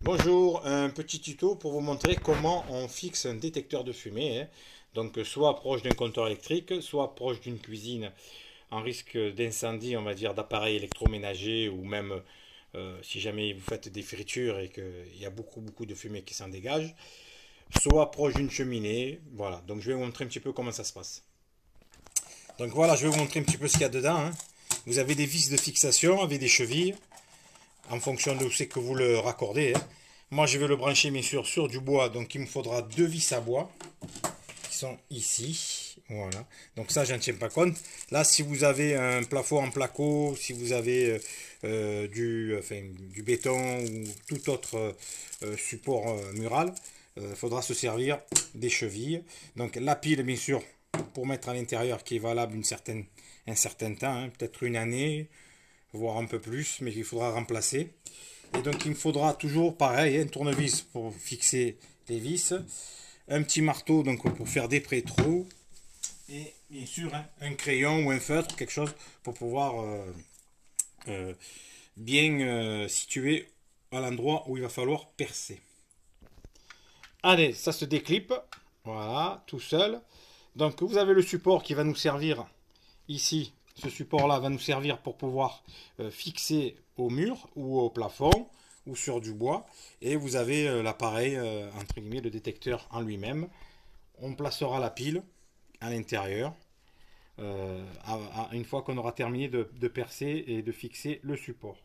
Bonjour, un petit tuto pour vous montrer comment on fixe un détecteur de fumée, hein. Donc soit proche d'un compteur électrique, soit proche d'une cuisine en risque d'incendie, on va dire d'appareils électroménagers ou même si jamais vous faites des fritures et qu'il y a beaucoup de fumée qui s'en dégage, soit proche d'une cheminée. Voilà, donc je vais vous montrer un petit peu comment ça se passe. Donc voilà, je vais vous montrer un petit peu ce qu'il y a dedans, hein. Vous avez des vis de fixation avec des chevilles en fonction de où c'est que vous le raccordez, hein. Moi, je vais le brancher, bien sûr, sur du bois. Donc, il me faudra deux vis à bois qui sont ici. Voilà. Donc, ça, je n'en tiens pas compte. Là, si vous avez un plafond en placo, si vous avez du béton ou tout autre support mural, il faudra se servir des chevilles. Donc, la pile, bien sûr, pour mettre à l'intérieur, qui est valable un certain temps, hein, peut-être une année, voire un peu plus, mais qu'il faudra remplacer. Et donc il me faudra toujours pareil, un tournevis pour fixer les vis, un petit marteau donc pour faire des pré-trous, et bien sûr hein, un crayon ou un feutre, quelque chose pour pouvoir euh, bien situer à l'endroit où il va falloir percer. Allez, ça se déclipe, voilà, tout seul. Donc vous avez le support qui va nous servir ici. Ce support-là va nous servir pour pouvoir fixer au mur ou au plafond ou sur du bois. Et vous avez l'appareil, entre guillemets, le détecteur en lui-même. On placera la pile à l'intérieur une fois qu'on aura terminé de percer et de fixer le support.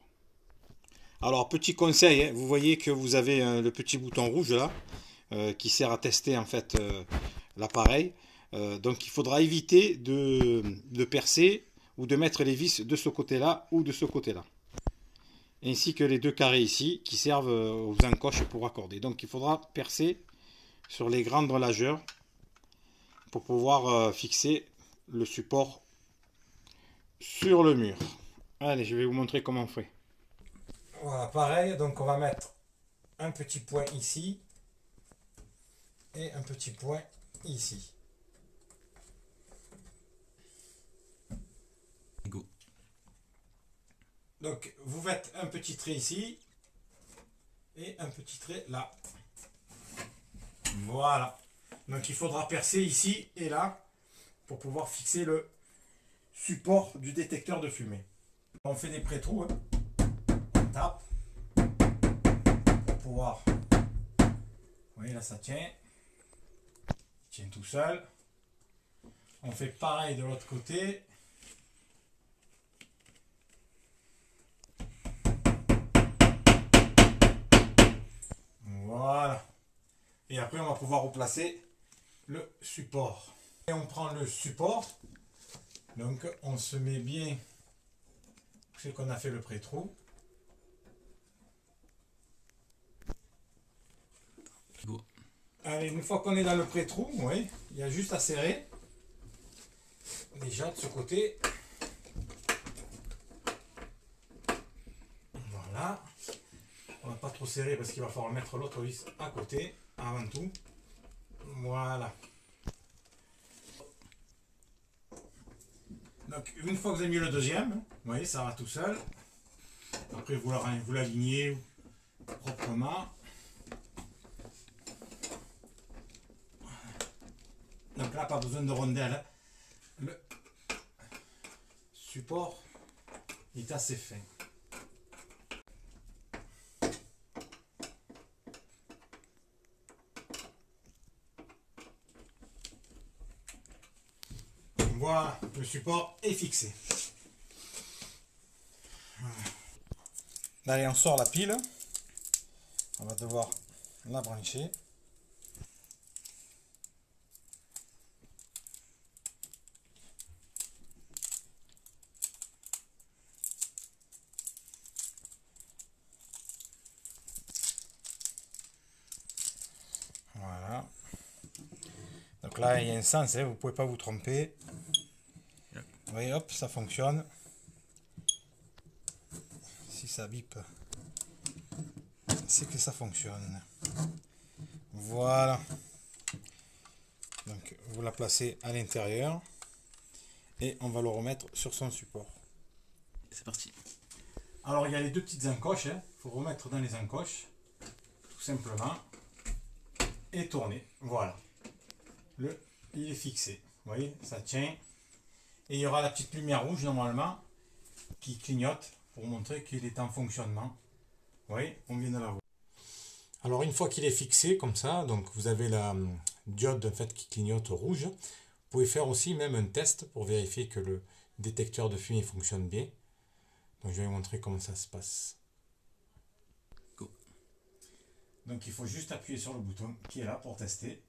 Alors, petit conseil, hein, vous voyez que vous avez le petit bouton rouge là, qui sert à tester en fait l'appareil. Donc il faudra éviter de percer ou de mettre les vis de ce côté-là ou de ce côté-là. Ainsi que les deux carrés ici qui servent aux encoches pour accorder. Donc il faudra percer sur les grandes largeurs pour pouvoir fixer le support sur le mur. Allez, je vais vous montrer comment on fait. Voilà, pareil, donc on va mettre un petit point ici et un petit point ici. Go. Donc vous faites un petit trait ici et un petit trait là. Voilà. Donc il faudra percer ici et là pour pouvoir fixer le support du détecteur de fumée. On fait des pré-trous, hein. On tape pour pouvoir. Vous voyez là ça tient. Il tient tout seul. On fait pareil de l'autre côté. Voilà. Et après, on va pouvoir replacer le support. Et on prend le support. Donc, on se met bien ce qu'on a fait le pré-trou. Go. Allez, une fois qu'on est dans le pré-trou, oui, il y a juste à serrer. Déjà de ce côté. Voilà. On va pas trop serrer parce qu'il va falloir mettre l'autre vis à côté avant tout. Voilà. Donc une fois que vous avez mis le deuxième, vous voyez, ça va tout seul. Après vous l'alignez proprement. Donc là, pas besoin de rondelles. Le support est assez fin. Voilà, le support est fixé. Allez, on sort la pile. On va devoir la brancher. Voilà. Donc là, il y a un sens, hein, vous ne pouvez pas vous tromper. Vous voyez, hop, ça fonctionne. Si ça bip, c'est que ça fonctionne. Voilà. Donc vous la placez à l'intérieur et on va le remettre sur son support. C'est parti. Alors il y a les deux petites encoches, il faut remettre dans les encoches. tout simplement et tourner. Voilà. Il est fixé. Vous voyez, ça tient. Et il y aura la petite lumière rouge normalement qui clignote pour montrer qu'il est en fonctionnement. Vous voyez, on vient de la voir. Alors une fois qu'il est fixé comme ça, donc vous avez la diode en fait, qui clignote rouge. Vous pouvez faire aussi même un test pour vérifier que le détecteur de fumée fonctionne bien. Donc je vais vous montrer comment ça se passe. Go. Donc il faut juste appuyer sur le bouton qui est là pour tester.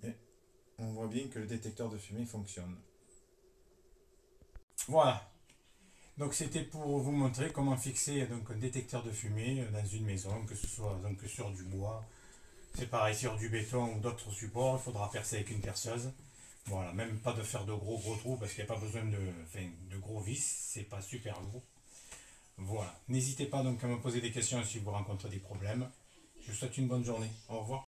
Et on voit bien que le détecteur de fumée fonctionne. Voilà. Donc c'était pour vous montrer comment fixer donc, un détecteur de fumée dans une maison, que ce soit donc, sur du bois. C'est pareil sur du béton ou d'autres supports, il faudra percer avec une perceuse. Voilà, même pas de faire de gros trous parce qu'il n'y a pas besoin de gros vis, c'est pas super lourd. Voilà, n'hésitez pas donc à me poser des questions si vous rencontrez des problèmes. Je vous souhaite une bonne journée. Au revoir.